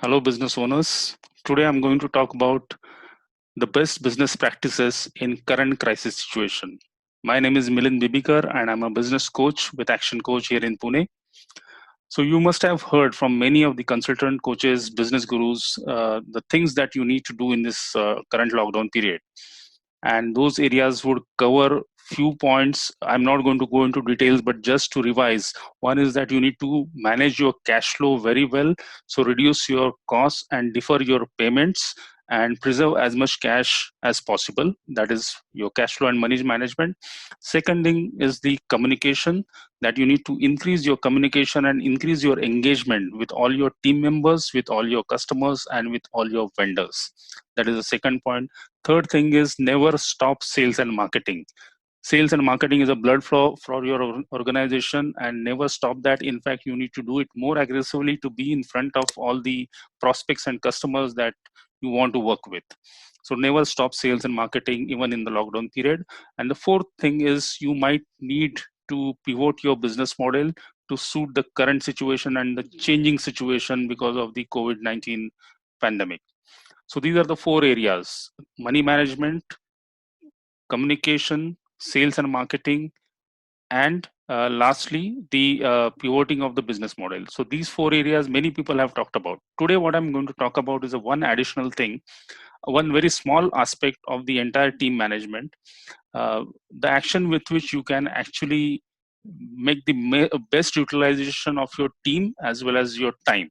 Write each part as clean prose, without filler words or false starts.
Hello, business owners. Today I'm going to talk about the best business practices in current crisis situation. My name is Milind Bibikar and I'm a business coach with Action Coach here in Pune. So you must have heard from many of the consultant coaches, business gurus, the things that you need to do in this current lockdown period. And those areas would cover few points. I'm not going to go into details, but just to revise, one is that you need to manage your cash flow very well. So reduce your costs and defer your payments and preserve as much cash as possible. That is your cash flow and money management. Second thing is the communication, that you need to increase your communication and increase your engagement with all your team members, with all your customers, and with all your vendors. That is the second point. Third thing is never stop sales and marketing. Sales and marketing is a blood flow for your organization, and never stop that. In fact, you need to do it more aggressively to be in front of all the prospects and customers that you want to work with. So never stop sales and marketing even in the lockdown period. And the fourth thing is you might need to pivot your business model to suit the current situation and the changing situation because of the COVID-19 pandemic. So these are the four areas: money management, communication, sales and marketing, and lastly, the pivoting of the business model. So these four areas many people have talked about. Today, what I'm going to talk about is a one additional thing, one very small aspect of the entire team management, the action with which you can actually make the best utilization of your team as well as your time.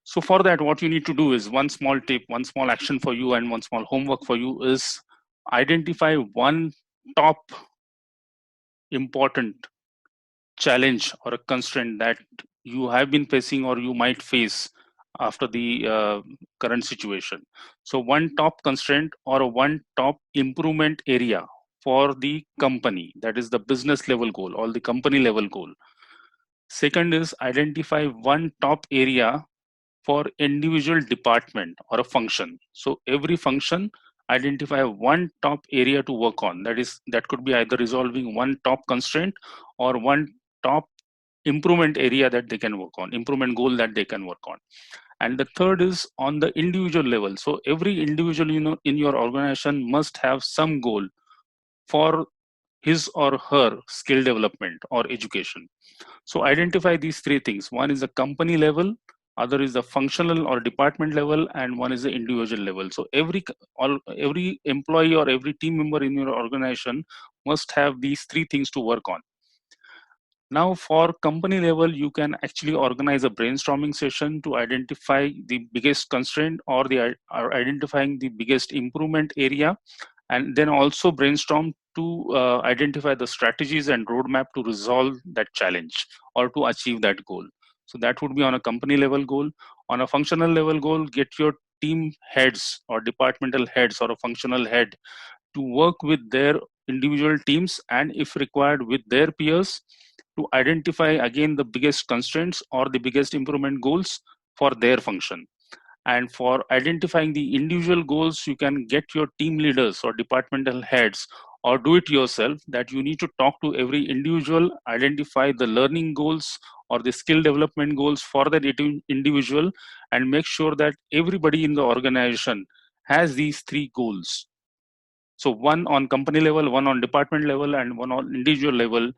So for that, what you need to do is one small tip, one small action for you, and one small homework for you is identify one top important challenge or a constraint that you have been facing or you might face after the current situation. So one top constraint or one top improvement area for the company, that is the business level goal or the company level goal. Second is identify one top area for individual department or a function. So every function, identify one top area to work on. That could be either resolving one top constraint or one top improvement area that they can work on, improvement goal that they can work on. And the third is on the individual level. So every individual, in your organization must have some goal for his or her skill development or education. So identify these three things. One is the company level, other is the functional or department level, and one is the individual level. So every employee or every team member in your organization must have these three things to work on. Now, for company level, you can actually organize a brainstorming session to identify the biggest constraint or identifying the biggest improvement area, and then also brainstorm to identify the strategies and roadmap to resolve that challenge or to achieve that goal. So that would be on a company level goal. On a functional level goal, get your team heads or departmental heads or a functional head to work with their individual teams and if required with their peers to identify again the biggest constraints or the biggest improvement goals for their function. And for identifying the individual goals, you can get your team leaders or departmental heads or do it yourself, that you need to talk to every individual, identify the learning goals or the skill development goals for that individual, and make sure that everybody in the organization has these three goals. So one on company level, one on department level, and one on individual level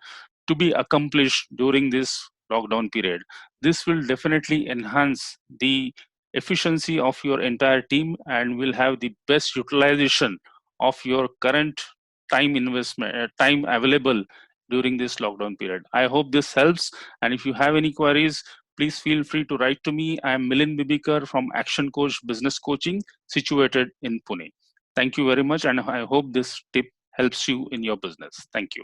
to be accomplished during this lockdown period. This will definitely enhance the efficiency of your entire team and will have the best utilization of your current time investment, time available during this lockdown period. I hope this helps. And if you have any queries, please feel free to write to me. I am Milind Bibikar from Action Coach Business Coaching, situated in Pune. Thank you very much, and I hope this tip helps you in your business. Thank you.